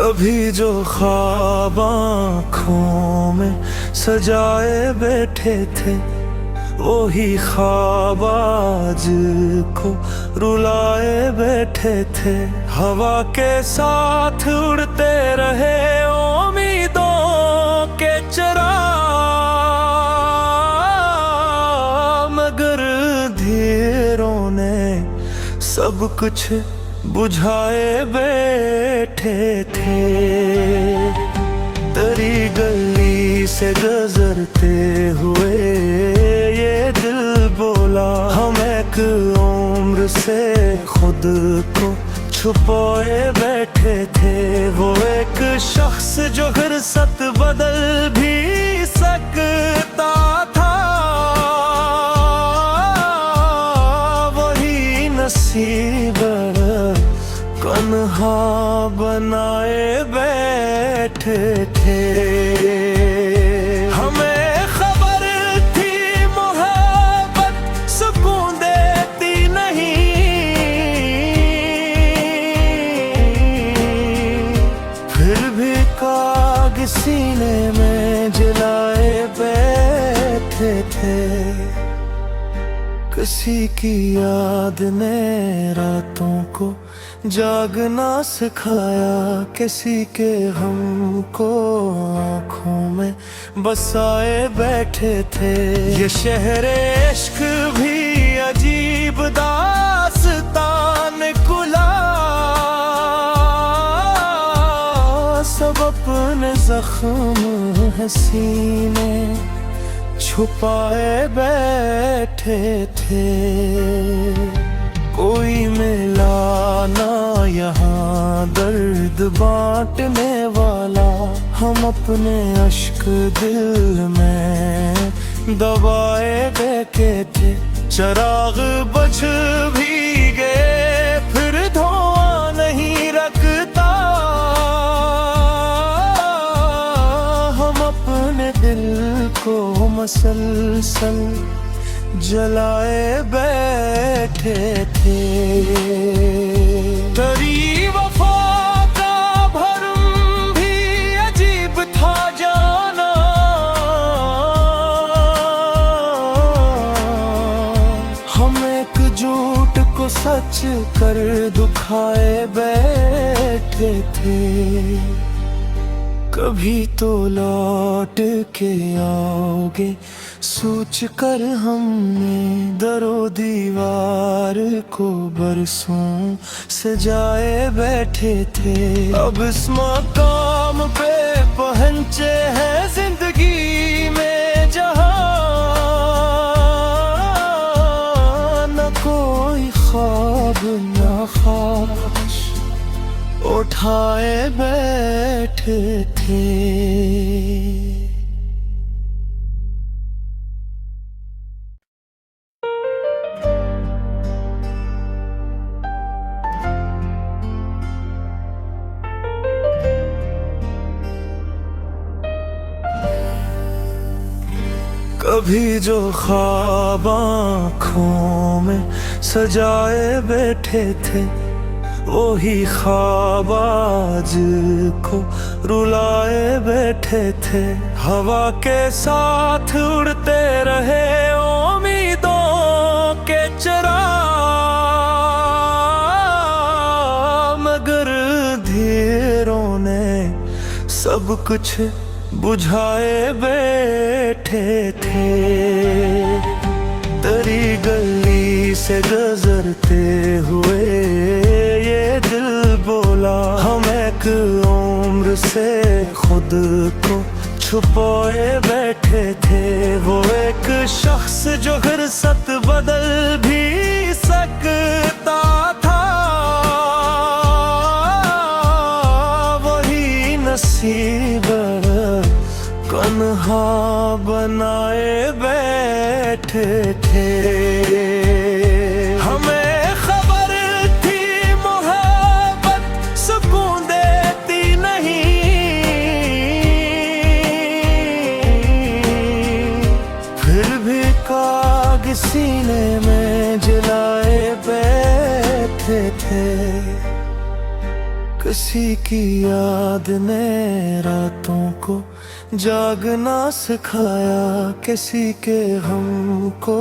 कभी जो ख्वाब आँखों में सजाए बैठे थे, वही ख्वाब आज को रुलाए बैठे थे। हवा के साथ उड़ते रहे उम्मीदों के चिराग, मगर अंधेरों ने सब कुछ बुझाए बैठे थे। तेरी गली से गुजरते हुए ये दिल बोला, हम एक उम्र से खुद को छुपाए बैठे थे। वो एक शख्स जो हिर्सत बदल भी सकता था, वही नसीब तन्हा बनाए बैठे थे। हमें खबर थी मोहब्बत सुकून देती नहीं, फिर भी काग सीने में जलाए बैठे थे। किसी की याद ने रातों को जागना सिखाया, किसी के हमको आँखों में बसाए बैठे थे। ये शहरे इश्क भी अजीब दास्तान कुला, सब अपने जख्म है सीने छुपाए बैठे थे। कोई मिला ना यहाँ दर्द बांटने वाला, हम अपने अश्क दिल में दबाए बैठे थे। चिराग बुझ भी गए फिर धुआं नहीं रखता, हम अपने दिल को मसलसल जलाए बैठे थे। तेरी वफा का भरम भी अजीब था जाना, हम एक झूठ को सच कर दुखाए बैठे थे। कभी तो लौट के आओगे सोच कर हमने दरो दीवार को बरसों सजाए बैठे थे। अब इस मकाम पे पहुंचे हैं जिंदगी में जहां, न कोई ख्वाब न ख्वाहिश उठाए बैठे थे। कभी जो ख्वाब आँखों में सजाए बैठे थे, वही ख्वाब आज को रुलाए बैठे थे। हवा के साथ उड़ते रहे उम्मीदों के चिराग, मगर अंधेरों ने सब कुछ बुझाए बैठे थे। तेरी गली से गुजरते हुए ये दिल बोला, हम एक उम्र से खुद को छुपाए बैठे थे। वो एक शख्स जो हिर्सत बदल भी सकता था, वही नसीब तन्हा बनाए बैठे थे। हमें खबर थी मोहब्बत सुकून देती नहीं, फिर भी काग सीने में जलाए बैठे थे। किसी की याद ने रातों को जागना सिखाया, किसी के हमको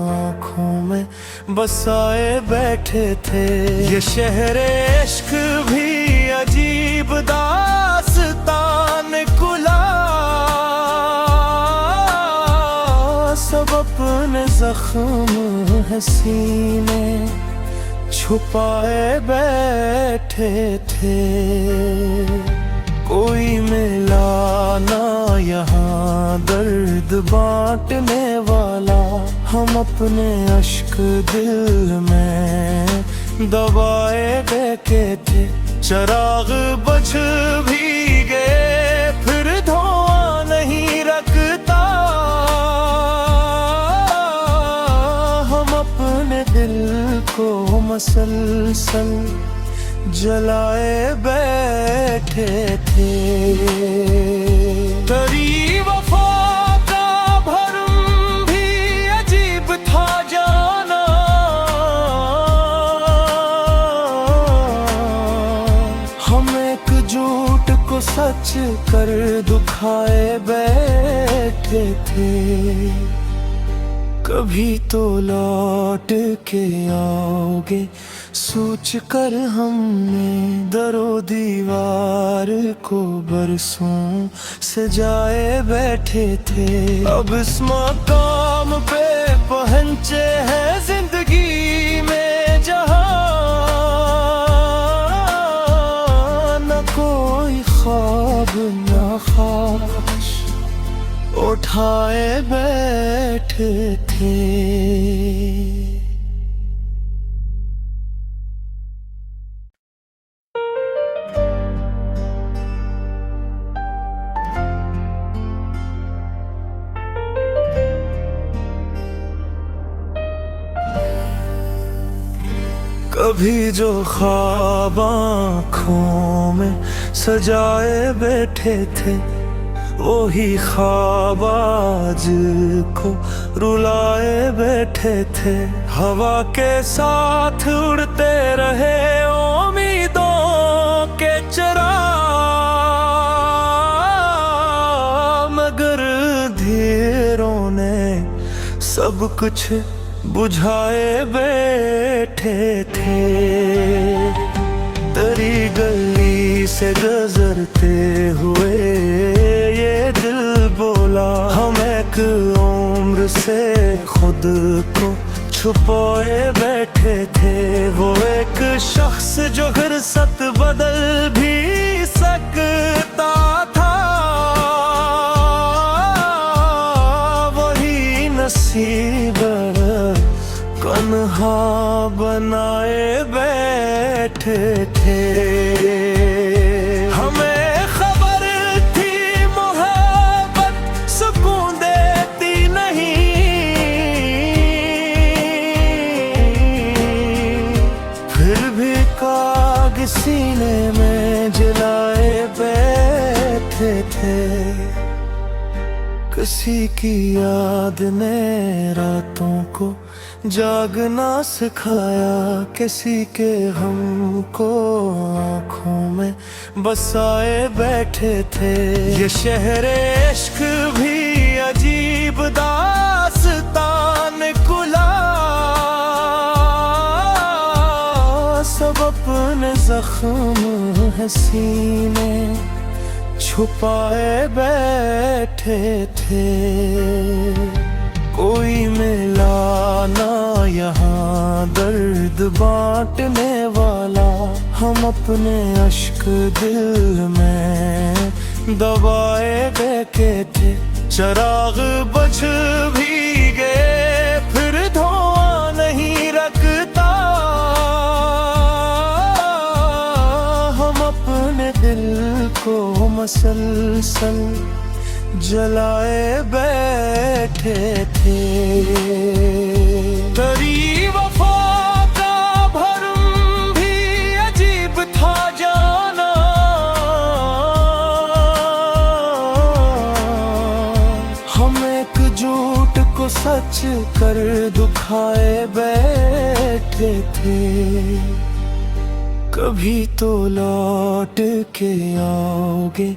आँखों में बसाए बैठे थे। ये शहरे इश्क भी अजीब दास्तान कुला, सब अपने जख्म है सीने छुपाए बैठे थे। कोई मिला ना यहाँ दर्द बांटने वाला, हम अपने अश्क दिल में दबाए बैठे थे। चिराग बुझ भी गए फिर धुआं नहीं रखता, हम अपने दिल को मसलसल जलाए बैठे थे। तेरी वफा का भरम भी अजीब था जाना, हम एक झूठ को सच कर दुखाए बैठे थे। कभी तो लौट के आओगे सोच कर हमने दरो दीवार को बरसों सजाए बैठे थे। अब इस मकाम पे पहुंचे हैं जिंदगी में जहां, न कोई ख्वाब न ख्वाहिश उठाए बैठे थे। कभी जो ख्वाब आँखों में सजाए बैठे थे, वही ख्वाब आज को रुलाए बैठे थे। हवा के साथ उड़ते रहे उम्मीदों के चिराग, मगर अंधेरों ने सब कुछ बुझाए बैठे थे। तेरी गली से गुजरते हुए ये दिल बोला, हम एक उम्र से खुद को छुपाए बैठे थे। वो एक शख्स जो गिरसत बदल भी सकता था, वही नसीब तन्हा बनाए बैठे थे। हमें खबर थी मोहब्बत सुकून देती नहीं, फिर भी काग सीने में जलाए बैठे थे। किसी की याद ने रातों को जागना सिखाया, किसी के हमको आँखों में बसाए बैठे थे। ये शहरे इश्क भी अजीब दास्तान कुला, सब अपने जख्म है सीने छुपाए बैठे थे। कोई मिला ना यहाँ दर्द बांटने वाला, हम अपने अश्क दिल में दबाए बैठे थे। चिराग बुझ भी गए फिर धुआं नहीं रखता, हम अपने दिल को मसलसल जलाए बैठे थे। तेरी वफा का भरम भी अजीब था जाना, हम एक झूठ को सच कर दुखाए बैठे थे। कभी तो लौट के आओगे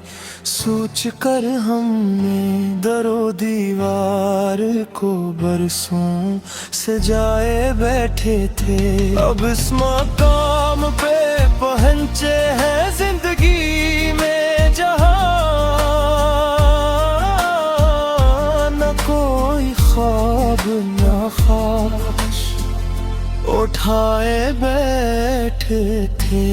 सोच कर हमने दरो दीवार को बरसों से जाए बैठे थे। अब इस मकाम पे पहुंचे हैं जिंदगी में जहां न कोई ख्वाब न ख्वाहिश उठाए बैठे थे।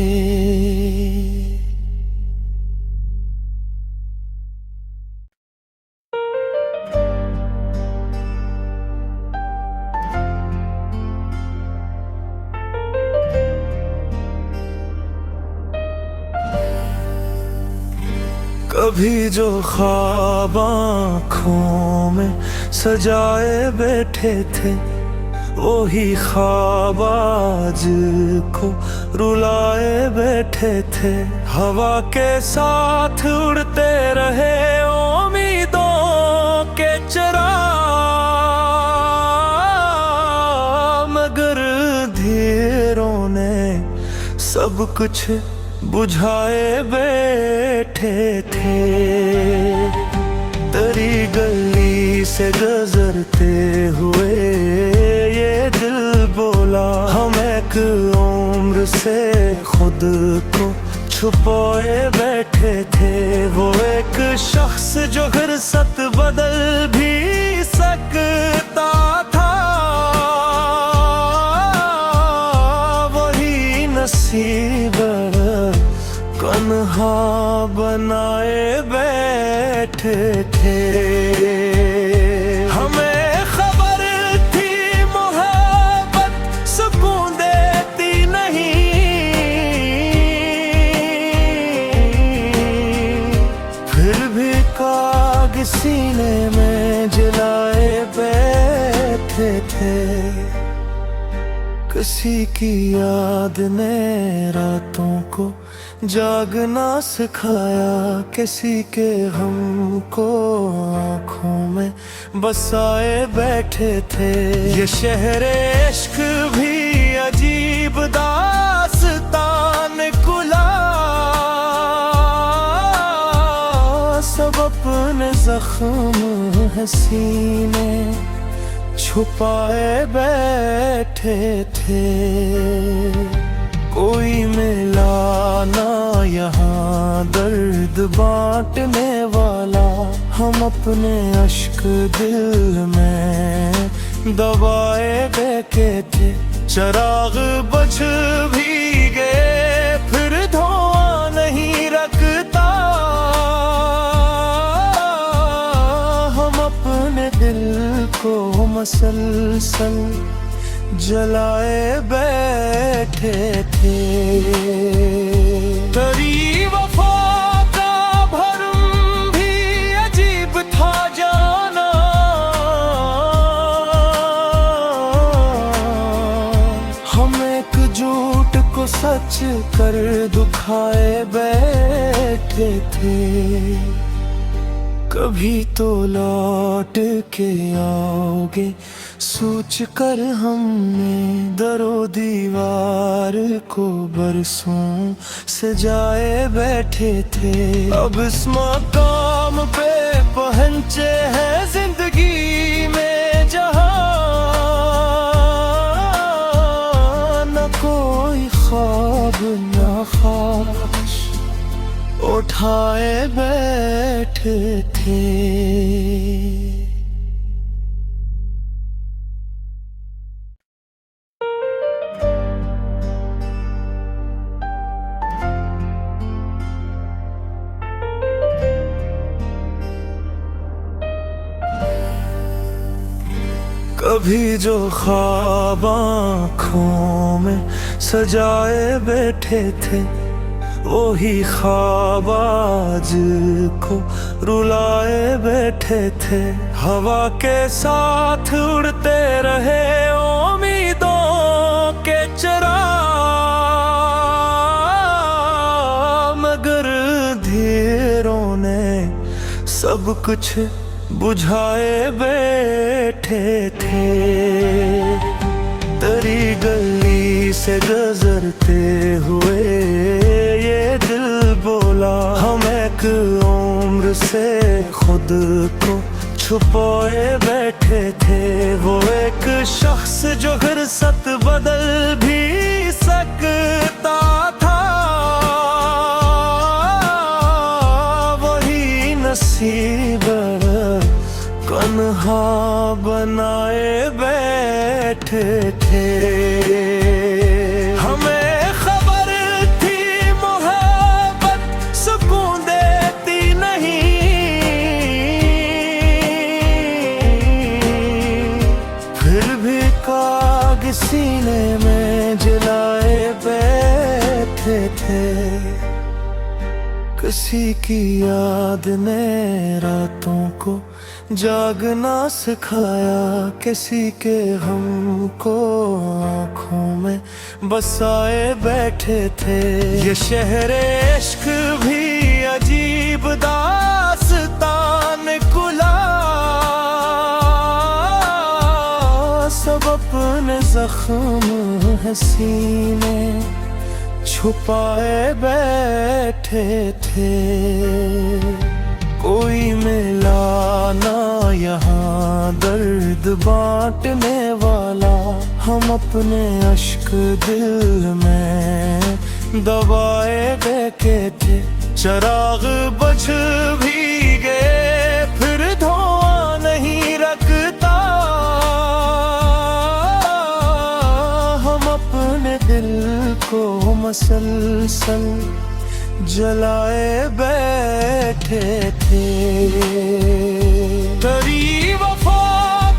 कभी जो ख्वाब आँखों में सजाए बैठे थे वही ख्वाब आज को रुलाए बैठे थे। हवा के साथ उड़ते रहे उम्मीदों के चिराग, मगर धीरों ने सब कुछ बुझाए बैठे थे। तेरी गली से गुजरते हुए ये दिल बोला हम एक उम्र से खुद को छुपाए बैठे थे। वो एक शख्स जो गिरसत बदल भी सकता था, वही नसीब कन्हा बनाए बैठे थे। हमें खबर थी मोहब्बत सुकून देती नहीं, फिर भी काग सीने में जलाए बैठे थे। किसी की याद ने रातों को जागना सिखाया, किसी के हमको आँखों में बसाए बैठे थे। ये शहरे इश्क भी अजीब दास्तान कुला, सब अपने जख्म हसीने छुपाए बैठे थे। कोई मिला ना यहाँ दर्द बांटने वाला, हम अपने अश्क दिल में दबाए बैठे थे। चिराग बुझ भी गए फिर धुआं नहीं रखता, हम अपने दिल को मसलसल जलाए बैठे थे। तेरी वफा का भरम भी अजीब था जाना, हम एक झूठ को सच कर दुखाए बैठे थे। कभी तो लौट के आओगे सोच कर हमने दरो दीवार को बरसों से जाए बैठे थे। अब इस मकाम पे पहुंचे हैं जिंदगी में जहां न कोई ख्वाब न ख्वाहिश उठाए बैठे थे। कभी जो ख्वाब आँखों में सजाए बैठे थे वही ख्वाब आज को रुलाए बैठे थे। हवा के साथ उड़ते रहे उम्मीदों के चिराग, मगर धीरों ने सब कुछ बुझाए बैठे थे। तेरी गली से गुजरते हुए ये दिल बोला, हम एक उम्र से खुद को छुपाए बैठे थे। वो एक शख्स जो हिर्सत बदल भी सकता था, वही नसीब कन्हा बनाए बैठे थे। हमें खबर थी मोहब्बत सुकून देती नहीं, फिर भी काग सीने में जलाए बैठे थे। किसी की याद ने रातों को जागना सिखाया, किसी के हमको आँखों में बसाए बैठे थे। ये शहरे इश्क भी अजीब दास्तान कुला, सब अपने जख्म है सीने छुपाए बैठे थे। कोई मिला ना यहाँ दर्द बांटने वाला, हम अपने अश्क दिल में दबाए बैठे थे। चिराग बुझ भी गए फिर धुआं नहीं रखता, हम अपने दिल को मसलसल जलाए बैठे थे। तेरी वफा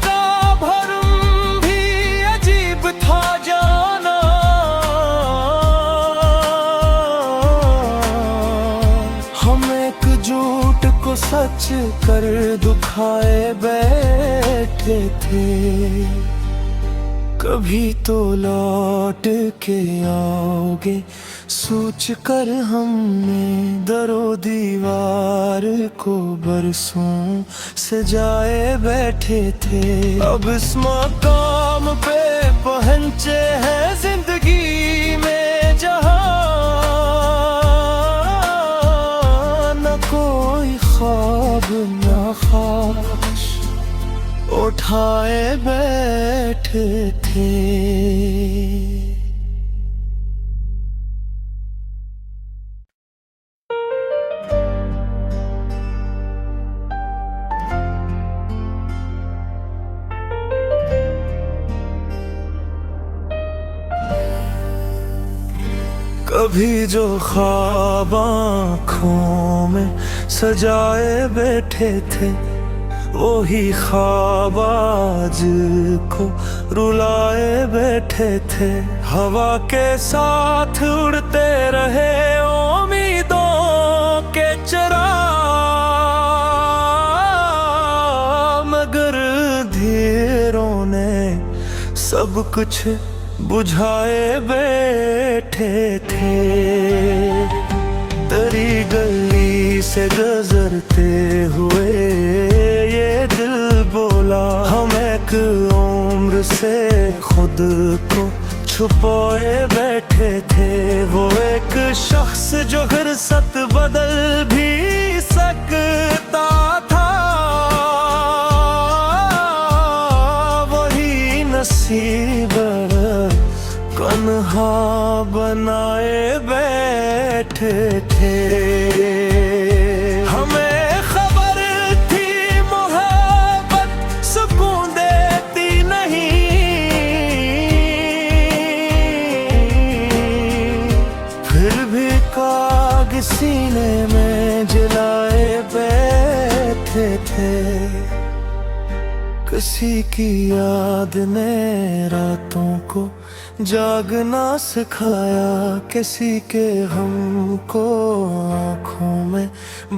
का भरम भी अजीब था जाना, हम एक झूठ को सच कर दुखाए बैठे थे। कभी तो लौट के आओगे सोच कर हमने दरो दीवार को बरसों सजाए बैठे थे। अब इस मकाम पे पहुंचे हैं जिंदगी में जहां, न कोई ख्वाब न ख्वाहिश उठाए बैठे थे। कभी जो ख्वाब आँखों में सजाए बैठे थे, वही ख्वाब आज को रुलाए बैठे थे। हवा के साथ उड़ते रहे उम्मीदों के चिराग, मगर अंधेरों ने सब कुछ बुझाए बैठे थे। तेरी गली से गुजरते हुए ये दिल बोला, हम एक उम्र से खुद को छुपाए बैठे थे। वो एक शख्स जो हिर्सत बदल भी सकता था, वही नसीब कन्हा बनाए बैठे थे। हमें खबर थी मोहब्बत सुकून देती नहीं, फिर भी काग सीने में जलाए बैठे थे। किसी की याद ने रातों को जागना सिखाया, किसी के हमको आँखों में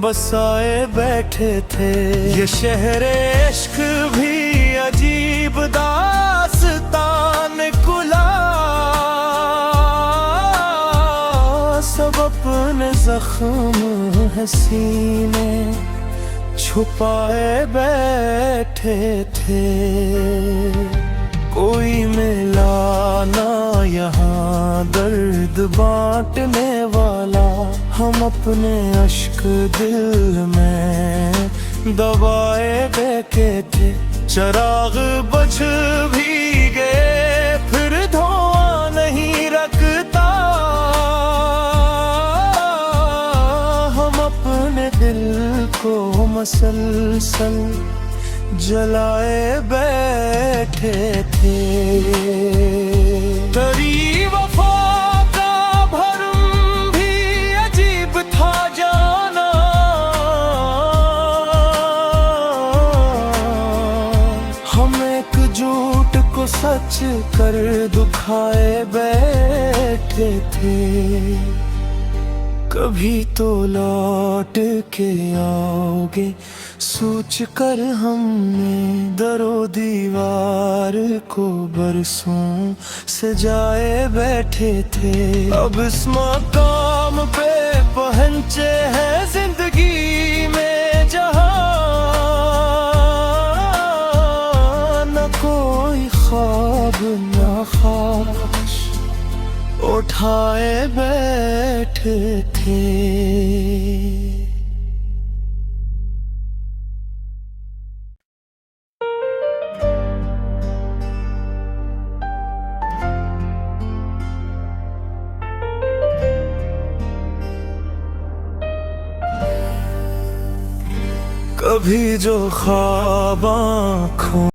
बसाए बैठे थे। ये शहरे इश्क भी अजीब दास्तान कुला, सब अपने जख्म है सीने छुपाए बैठे थे। कोई मिला ना यहाँ दर्द बांटने वाला। हम अपने अश्क दिल में दबाए देखे थे, चराग बच भी गए फिर धुआं नहीं रखता। हम अपने दिल को मसलसल जलाए बैठे थे। तेरी वफा का भरम भी अजीब था जाना, हम एक झूठ को सच कर दुखाए बैठे थे। कभी तो लौट के आओगे सोच कर हमने दरो दीवार को बरसों सजाए बैठे थे। अब इस मकाम पे पहुंचे हैं जिंदगी में जहां न कोई ख्वाब न ख्वाहिश उठाए बैठे थे। कभी जो ख्वाब आँखों